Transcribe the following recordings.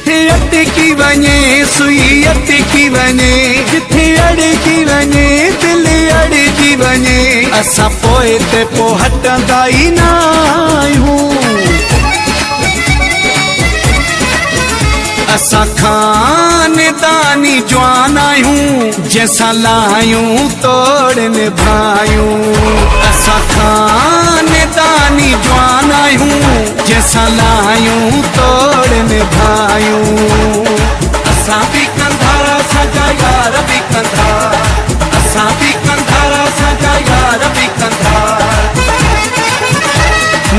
जिथे अटकी वञे सुई अटकी वञे, जिथे अड़की वञे दिल अड़की वञे, असां पोइ ते पोइ हटंदा ई न आहियूं। असां खानदानी जवान आहियूं, जंहिंसां लाहियूं तोड़ निभायूं। असां खानदानी जवान आहियूं, जंहिंसां लाहियूं तोड़ निभायूं। असां बि कंधारा असांजा यार बि कंधा, असां बि कंधारा असांजा यार बि कंधा।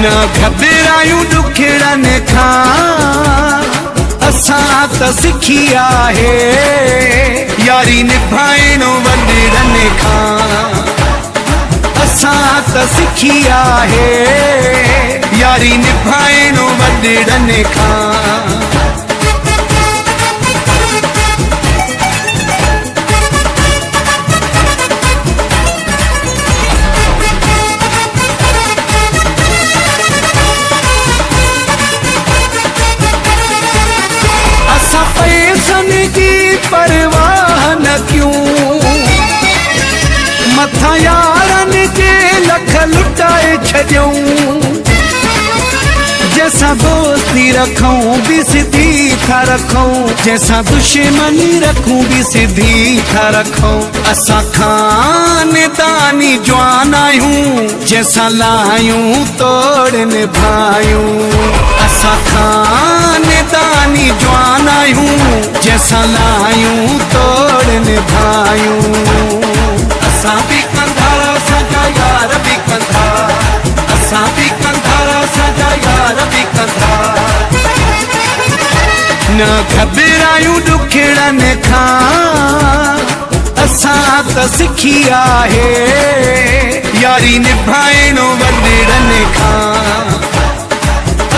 न घबरायूं ॾुखड़नि खां, असां त सिखी आहे यारी निभाइणो वॾड़नि खां। असां त सिखी आहे यारी निभाइणो वॾड़नि खां। परवाह न क्यों मथा यारनि जे लख लुटाए छॾियूं। जैसा दोस्ती रखूं भी सिधी था रखूं, जैसा दुश्मनी रखूं भी सिधी था रखूं। असां खानदानी जवान आहियूं, जैसा लाहियूं तोड़ निभायूं। असां खानदानी जवान आहियूं, जैसा लाहियूं तोड़ निभायूं। असां बि कंधारा असांजा यार बि कंधा, असां बि कंधारा असांजा यार बि कंधा। न घबरायूं ॾुखड़नि खां, असां त सिखी आहे यारी निभाइणो वॾड़नि खां।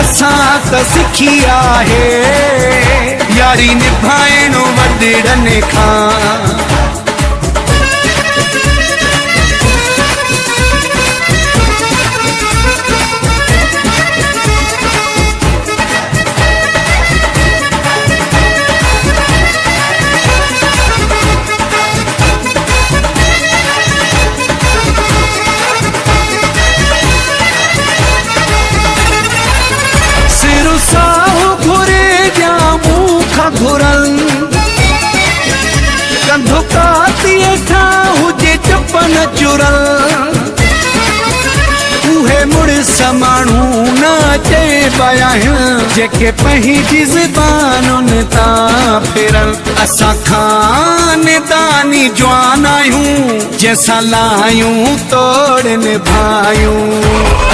असां त सिखी आहे यारी निभाइणो वॾड़नि खां। घुरल कंधो कातीअ खां हुजे चपन चुरल, उहे मुड़िस माण्हू न चइबा आहिनि जेके पंहिंजी ज़बानुनि तां फिरल। असां खानदानी जवान आहियूं, जंहिंसां लाहियूं तोड़ निभायूं।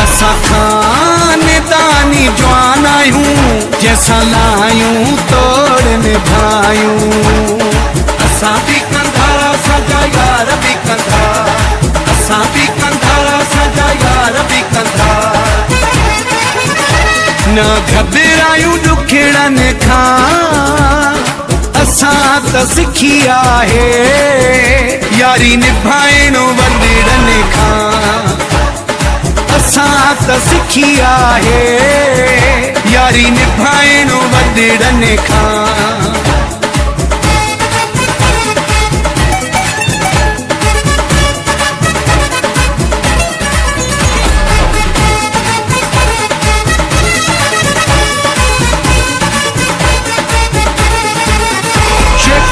असां खानदानी जवान आहियूं, जंहिंसां लाहियूं तोड़ निभायूं। असां बि कंधारा असांजा यार बि कंधा, असां बि कंधारा असांजा यार बि कंधा। न घबरायूं ॾुखड़नि खां, असां त सिखी आहे यारी निभाइणो वॾड़नि खां। असां त सिखी आहे यारी निभाइणो वॾड़नि खां।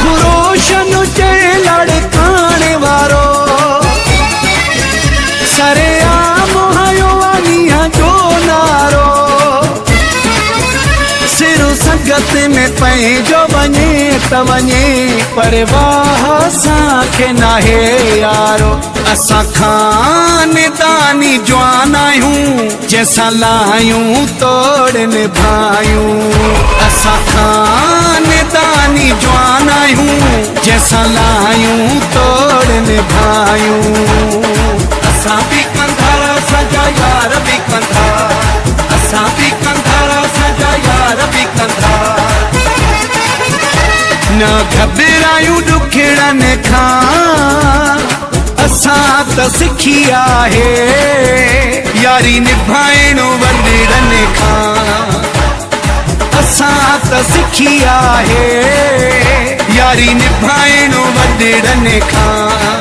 रोशन जे लड़काने वारो सरे आम हयो आनिया जो नारो। सिरो संगत में पंहिंजो वञे त वञे, परवाह असांखे नाहे यारो। असां खानदानी जवान आहियूं, जंहिंसां लाहियूं तोड़ निभायूं। असां खानदानी जवान आहियूं, जंहिंसां लाहियूं तोड़ निभायूं। असां बि कंधारा असांजा यार बि कंधा, असां बि कंधारा असांजा यार बि कंधा। न घबरायूं ॾुखड़नि खां, असां त सिखी आहे यारी निभाइणो वॾड़नि खां। असां त सिखी लिखी आहे यारी निभाइणो वॾड़नि खां